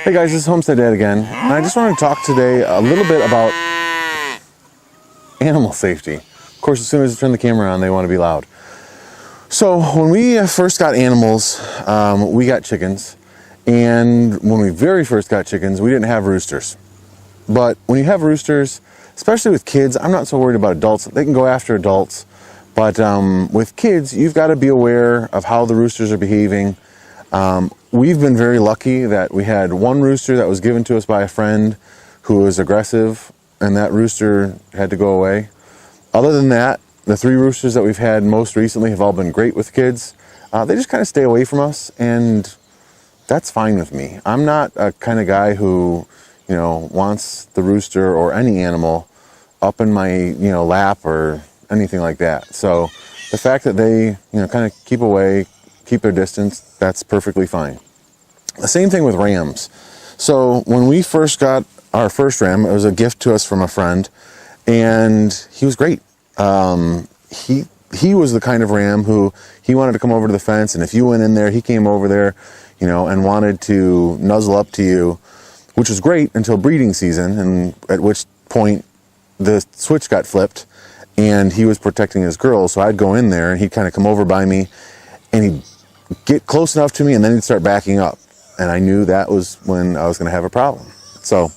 Hey guys, this is Homestead Dad again, and I just wanted to talk today a little bit about animal safety. Of course, as soon as I turn the camera on, they want to be loud. So when we first got animals, we got chickens, and when we very first got chickens, we didn't have roosters. But when you have roosters, especially with kids, I'm not so worried about adults. They can go after adults, but with kids, you've got to be aware of how the roosters are behaving. We've been very lucky that we had one rooster that was given to us by a friend who was aggressive, and that rooster had to go away. Other than that, the 3 roosters that we've had most recently have all been great with kids. They just kind of stay away from us, and that's fine with me. I'm not a kind of guy who, wants the rooster or any animal up in my, lap or anything like that. So the fact that they, kind of keep away, keep their distance, that's perfectly fine. The same thing with rams. So when we first got our first ram, it was a gift to us from a friend, and he was great. He was the kind of ram who he wanted to come over to the fence, and if you went in there, he came over there, and wanted to nuzzle up to you, which was great until breeding season, and at which point the switch got flipped, and he was protecting his girls. So I'd go in there, and he'd kind of come over by me, and he'd get close enough to me, and then he'd start backing up. And I knew that was when I was going to have a problem. So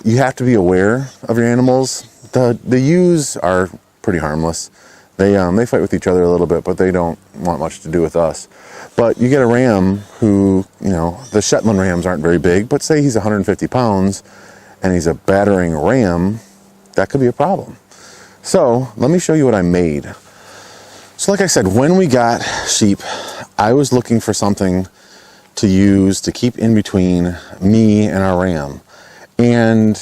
you have to be aware of your animals. The ewes are pretty harmless. They fight with each other a little bit, but they don't want much to do with us. But you get a ram who, the Shetland rams aren't very big, but say he's 150 pounds and he's a battering ram, that could be a problem. So let me show you what I made. So like I said, when we got sheep, I was looking for something to use to keep in between me and our ram. And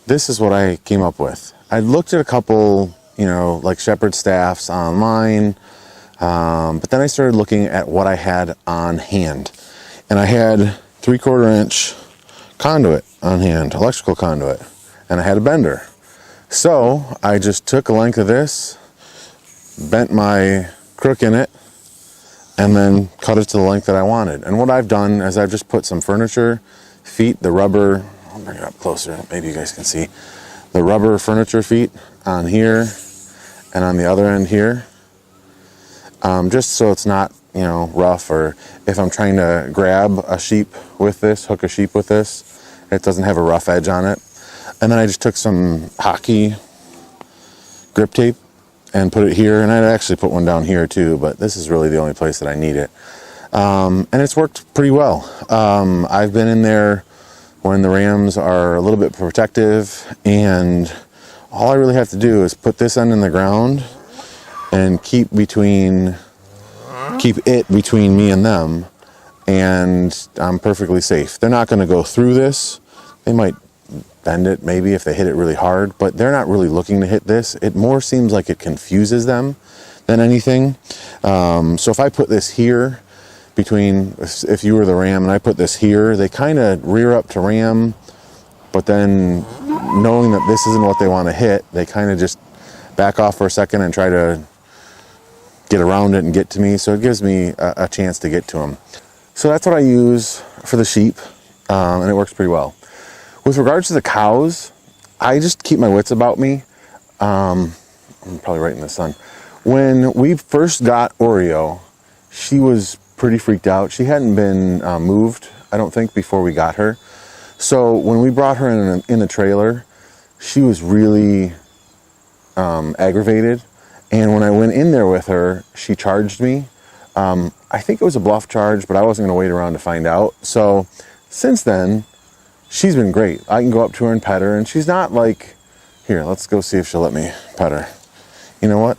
this is what I came up with. I looked at a couple, like shepherd staffs online, but then I started looking at what I had on hand. And I had 3/4 inch conduit on hand, electrical conduit, and I had a bender. So I just took a length of this, bent my crook in it, and then cut it to the length that I wanted. And what I've done is I've just put some furniture feet, the rubber, I'll bring it up closer, maybe you guys can see, the rubber furniture feet on here and on the other end here, just so it's not, rough, or if I'm trying to grab a sheep with this, hook a sheep with this, it doesn't have a rough edge on it. And then I just took some hockey grip tape and put it here, and I'd actually put one down here too, but this is really the only place that I need it. And it's worked pretty well. I've been in there when the rams are a little bit protective, and all I really have to do is put this end in the ground and keep it between me and them, and I'm perfectly safe. They're not going to go through this. They might bend it maybe if they hit it really hard, but they're not really looking to hit this. It more seems like it confuses them than anything. So if I put this here between, if you were the ram and I put this here, they kind of rear up to ram, but then knowing that this isn't what they want to hit, they kind of just back off for a second and try to get around it and get to me. So it gives me a chance to get to them. So that's what I use for the sheep, and it works pretty well. With regards to the cows, I just keep my wits about me. I'm probably right in the sun. When we first got Oreo, she was pretty freaked out. She hadn't been moved, I don't think, before we got her. So when we brought her in the trailer, she was really aggravated. And when I went in there with her, she charged me. I think it was a bluff charge, but I wasn't going to wait around to find out. So since then, she's been great. I can go up to her and pet her, and she's not like, here, let's go see if she'll let me pet her. You know what?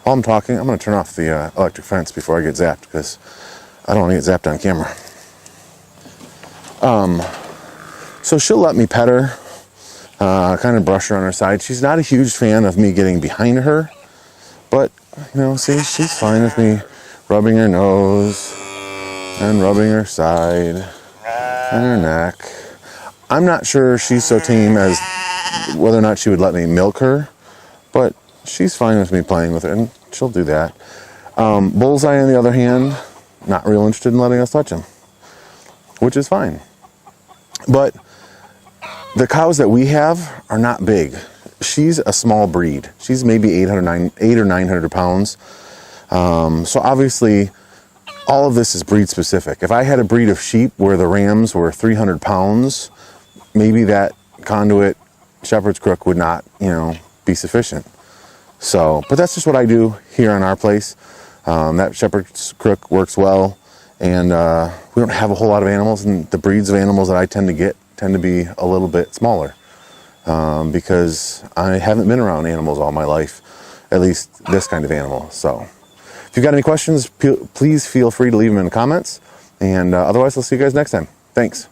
While I'm talking, I'm going to turn off the electric fence before I get zapped, because I don't want to get zapped on camera. So she'll let me pet her, kind of brush her on her side. She's not a huge fan of me getting behind her, but, see, she's fine with me rubbing her nose and rubbing her side and her neck. I'm not sure she's so tame as whether or not she would let me milk her, but she's fine with me playing with her, and she'll do that. Bullseye, on the other hand, not real interested in letting us touch him. which is fine. But the cows that we have are not big. She's a small breed. She's maybe 8 or 900 pounds. So obviously, all of this is breed specific. If I had a breed of sheep where the rams were 300 pounds, maybe that conduit shepherd's crook would not, be sufficient. So, but that's just what I do here on our place. That shepherd's crook works well, and we don't have a whole lot of animals, and the breeds of animals that I tend to get tend to be a little bit smaller, because I haven't been around animals all my life, at least this kind of animal. So if you've got any questions, please feel free to leave them in the comments, and otherwise I'll see you guys next time. Thanks.